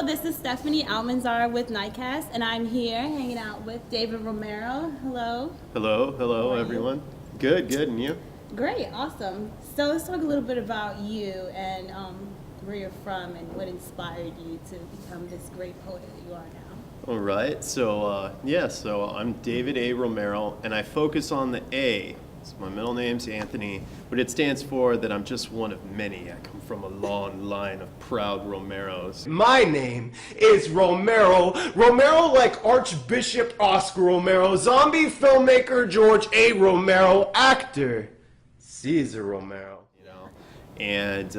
this is Stephanie Almanzar with Knightcast, and I'm here hanging out with David Romero. Hello. Hello, everyone. Good, and you? Great, awesome. So let's talk a little bit about you and where you're from and what inspired you to become this great poet that you are now. All right, so I'm David A. Romero, and I focus on the A. So my middle name's Anthony, but it stands for that I'm just one of many. I come from a long line of proud Romeros. My name is Romero. Romero like Archbishop Oscar Romero, zombie filmmaker George A. Romero, actor Caesar Romero. You know, and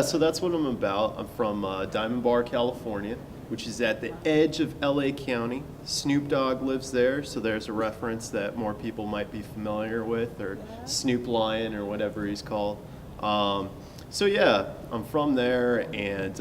so that's what I'm about. I'm from Diamond Bar, California, which is at the edge of LA County. Snoop Dogg lives there, so there's a reference that more people might be familiar with, or Snoop Lion, or whatever he's called. I'm from there, and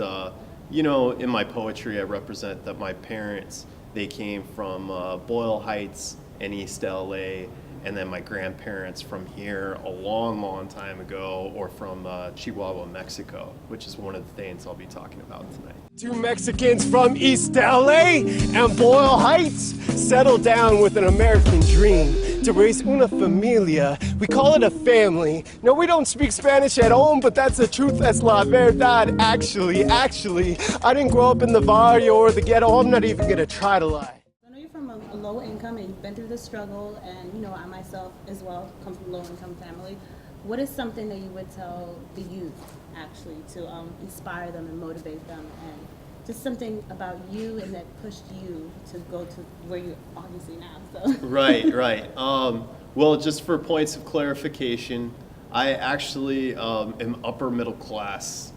in my poetry, I represent that my parents, they came from Boyle Heights and East LA, and then my grandparents from here a long time ago, or from Chihuahua, Mexico, which is one of the things I'll be talking about tonight. Two Mexicans from East LA and Boyle Heights settled down with an American dream to raise una familia. We call it a family. No, we don't speak Spanish at home, but that's the truth, that's la verdad. Actually, I didn't grow up in the barrio or the ghetto. I'm not even gonna try to lie. From a low income, and you've been through the struggle, and I myself as well come from a low income family. What is something that you would tell the youth actually to inspire them and motivate them, and just something about you and that pushed you to go to where you're obviously now? So. Right. Well, just for points of clarification, I actually am upper middle class.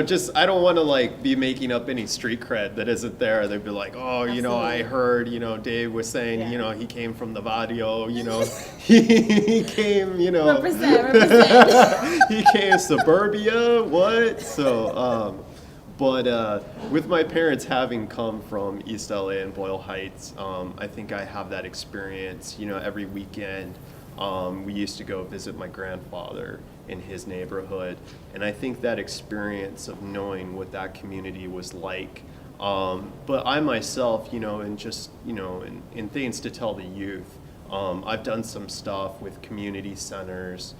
Just I don't want to be making up any street cred that isn't there. They'd be like, I heard, Dave was saying, he came from the barrio, he came, Represent. he came suburbia, what? So, with my parents having come from East LA and Boyle Heights, I think I have that experience, every weekend. We used to go visit my grandfather in his neighborhood, and I think that experience of knowing what that community was like. But I myself, in things to tell the youth, I've done some stuff with community centers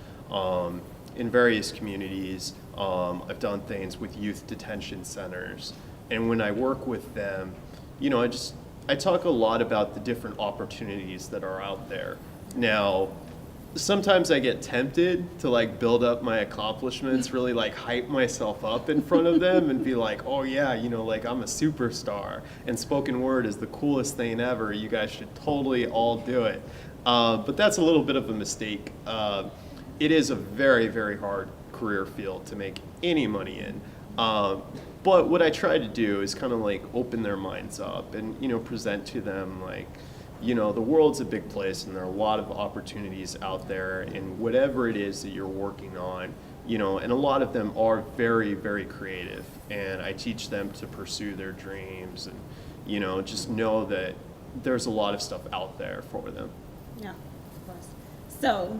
in various communities. I've done things with youth detention centers, and when I work with them, I talk a lot about the different opportunities that are out there. Now, sometimes I get tempted to build up my accomplishments, really hype myself up in front of them and be like, oh yeah, I'm a superstar and spoken word is the coolest thing ever. You guys should totally all do it. But that's a little bit of a mistake. It is a very, very hard career field to make any money in. But what I try to do is kind of open their minds up and, present to them the world's a big place, and there are a lot of opportunities out there in whatever it is that you're working on, and a lot of them are very, very creative, and I teach them to pursue their dreams and, just know that there's a lot of stuff out there for them. Yeah, of course. So,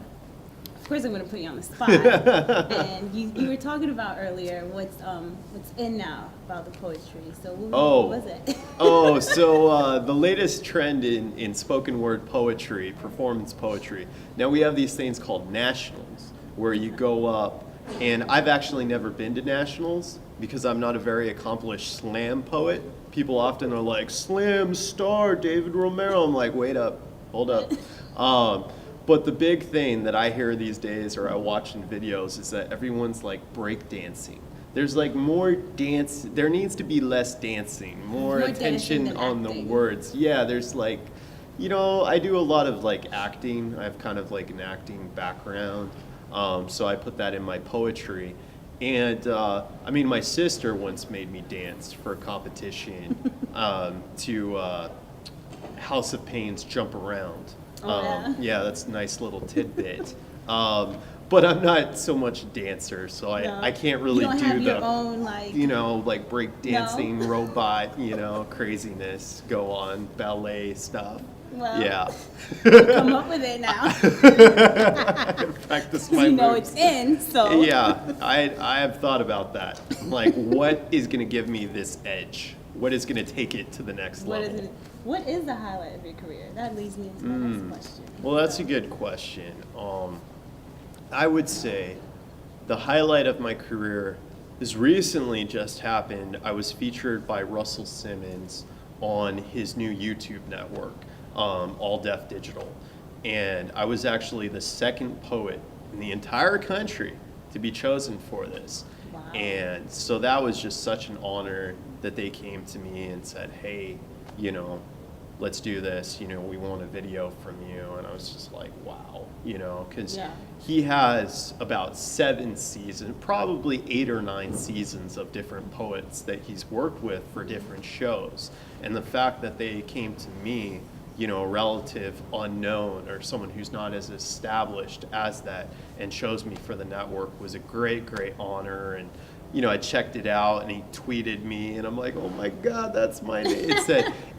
of course I'm going to put you on the spot. And you were talking about earlier what's in now about the poetry. So what was it? So the latest trend in spoken word poetry, performance poetry. Now we have these things called nationals, where you go up, and I've actually never been to nationals because I'm not a very accomplished slam poet. People often are like, slam star David Romero. I'm like, wait up, hold up. But the big thing that I hear these days, or I watch in videos, is that everyone's break dancing. There's more dance. There needs to be less dancing, more attention on the words. Yeah, there's I do a lot of acting. I have kind of an acting background, so I put that in my poetry. And my sister once made me dance for a competition to House of Pain's Jump Around. Yeah, that's a nice little tidbit. But I'm not so much a dancer, so I can't really do the own, break dancing robot, craziness, go on, ballet stuff. Well, Yeah. come up with it now. Practice my You know moves. it's in, so. Yeah, I have thought about that. Like, what is going to give me this edge? What is going to take it to the next level? What is the highlight of your career? That leads me into my next question. Well, that's a good question. I would say the highlight of my career is recently just happened. I was featured by Russell Simmons on his new YouTube network, All Deaf Digital. And I was actually the second poet in the entire country to be chosen for this. Wow. And so that was just such an honor that they came to me and said, hey, you know, let's do this, you know, we want a video from you. And I was just like, wow, you know, because Yeah. he has about 7 seasons, probably 8 or 9 seasons of different poets that he's worked with for different shows. And the fact that they came to me, you know, a relative unknown or someone who's not as established as that and chose me for the network was a great, great honor. And, you know, I checked it out and he tweeted me and I'm like, oh my God, that's my name.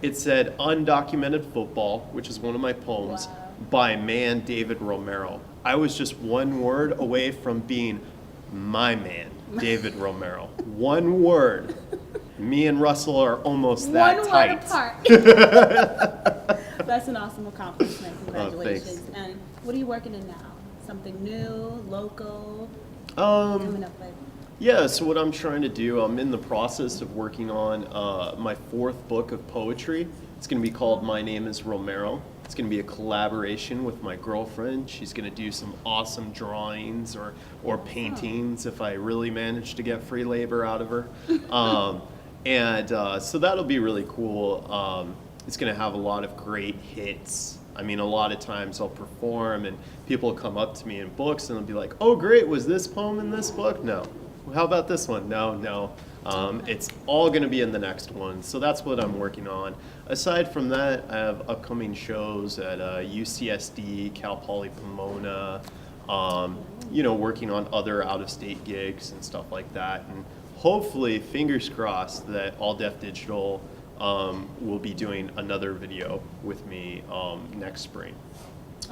It said Undocumented Football, which is one of my poems, Wow. by man David Romero. I was just one word away from being my man, David Romero. One word. Me and Russell are almost that One tight. word apart. That's an awesome accomplishment. Congratulations. thanks. And what are you working in now? Something new, local, Um, coming up with? Yeah, so what I'm trying to do, I'm in the process of working on my 4th book of poetry. It's going to be called My Name is Romero. It's going to be a collaboration with my girlfriend. She's going to do some awesome drawings or paintings if I really manage to get free labor out of her. So that'll be really cool. It's going to have a lot of great hits. I mean, a lot of times I'll perform and people will come up to me in books and they'll be like, oh, great, was this poem in this book? No. How about this one? No. It's all going to be in the next one. So that's what I'm working on. Aside from that, I have upcoming shows at UCSD, Cal Poly Pomona, you know, working on other out-of-state gigs and stuff like that. And hopefully, fingers crossed, that All Deaf Digital will be doing another video with me next spring.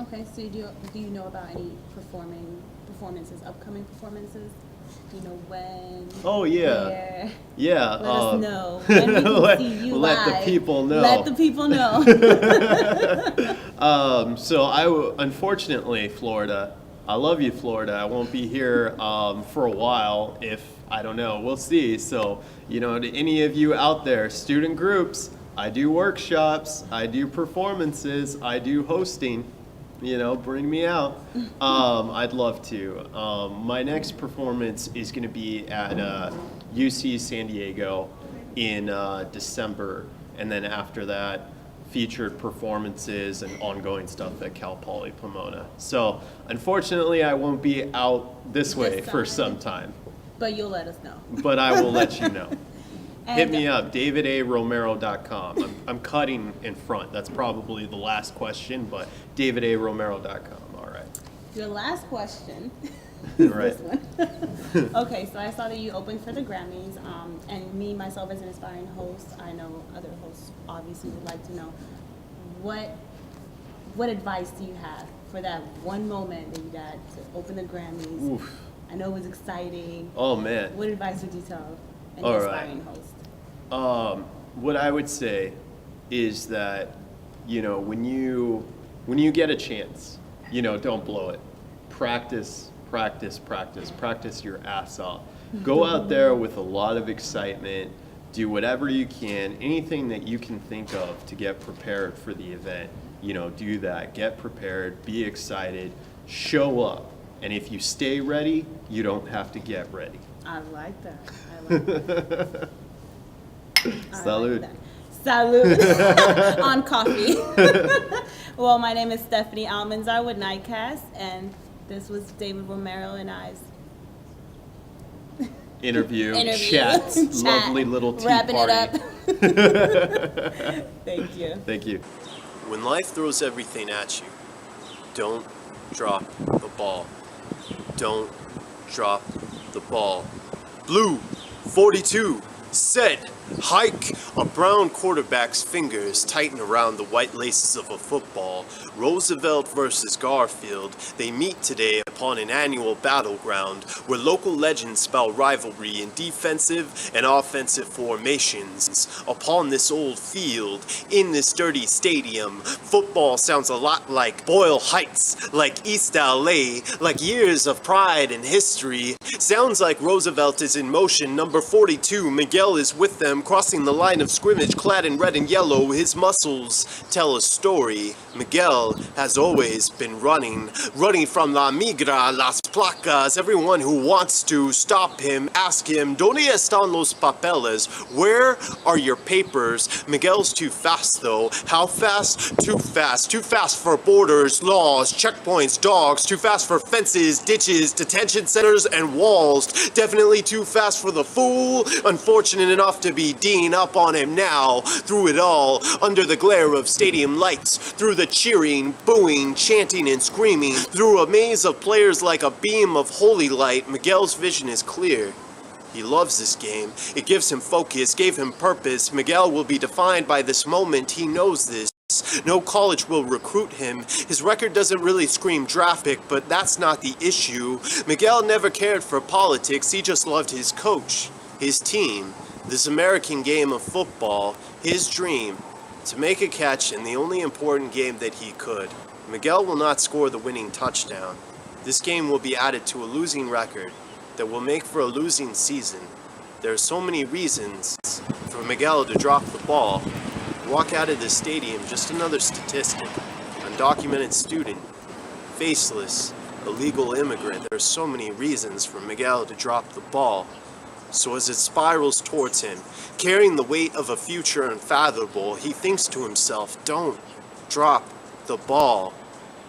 Okay, so do you know about any performances, upcoming performances? Do you know when? Oh, yeah. Where? Yeah. Let us know. When we can see you let live. the people know. Let the people know. Unfortunately, Florida, I love you, Florida. I won't be here for a while if, I don't know, we'll see. So, you know, to any of you out there, student groups, I do workshops, I do performances, I do hosting. You know, bring me out. I'd love to. My next performance is going to be at UC San Diego in December, and then after that, featured performances and ongoing stuff at Cal Poly Pomona. So, unfortunately, I won't be out this way for some time, But you'll let us know. but I will let you know. Hit And- me up, davidaromero.com. I'm cutting in front. That's probably the last question, but davidaromero.com. All right. Your last question. Right. This one. Okay, so I saw that you opened for the Grammys, and me, myself, as an aspiring host, I know other hosts obviously would like to know, what advice do you have for that one moment that you got to open the Grammys? Oof. I know it was exciting. Oh, man. What advice would you tell an All right. aspiring host? What I would say is that, you know, when you get a chance, you know, don't blow it. Practice your ass off. Go out there with a lot of excitement. Do whatever you can, anything that you can think of to get prepared for the event. You know, do that. Get prepared. Be excited. Show up. And if you stay ready, you don't have to get ready. I like that. I like that. Salud. Salud on coffee. Well, my name is Stephanie Almanzar with Knightcast, and this was David Romero and I's Interview. Chat. Lovely little tea Wrapping party. it up. Thank you. Thank you. When life throws everything at you, don't drop the ball. Don't drop the ball. Blue 42 said. Hike! A brown quarterback's fingers tighten around the white laces of a football. Roosevelt versus Garfield. They meet today upon an annual battleground where local legends spell rivalry in defensive and offensive formations. Upon this old field, in this dirty stadium, football sounds a lot like Boyle Heights, like East LA, like years of pride and history. Sounds like Roosevelt is in motion. Number 42, Miguel is with them, crossing the line of scrimmage, clad in red and yellow. His muscles tell a story. Miguel has always been running from La Migra, Las Placas. Everyone who wants to stop him, ask him, ¿Dónde están los papeles? Where are your papers? Miguel's too fast though. How fast? Too fast. Too fast for borders, laws, checkpoints, dogs. Too fast for fences, ditches, detention centers, and walls. Definitely too fast for the fool. Unfortunate enough to be Dean up on him now. Through it all, under the glare of stadium lights, through the cheering, booing, chanting, and screaming, through a maze of players like a beam of holy light, Miguel's vision is clear. He loves this game. It gives him focus, gave him purpose. Miguel will be defined by this moment. He knows this. No college will recruit him. His record doesn't really scream draft pick, but that's not the issue. Miguel never cared for politics. He just loved his coach, his team, this American game of football, his dream, to make a catch in the only important game that he could. Miguel will not score the winning touchdown. This game will be added to a losing record that will make for a losing season. There are so many reasons for Miguel to drop the ball, walk out of the stadium, just another statistic, undocumented student, faceless, illegal immigrant. There are so many reasons for Miguel to drop the ball. So as it spirals towards him, carrying the weight of a future unfathomable, he thinks to himself, don't drop the ball.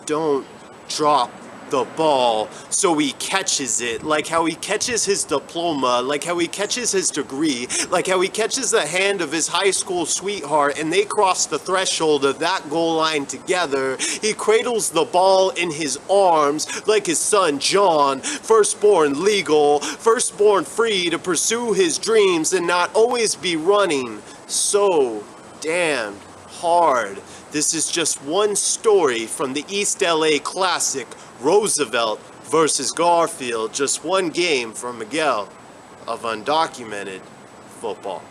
Don't drop the ball. So he catches it, like how he catches his diploma, like how he catches his degree, like how he catches the hand of his high school sweetheart and they cross the threshold of that goal line together. He cradles the ball in his arms like his son John, firstborn legal, firstborn free to pursue his dreams and not always be running so damn hard. This is just one story from the East LA Classic, Roosevelt versus Garfield. Just one game for Miguel of undocumented football.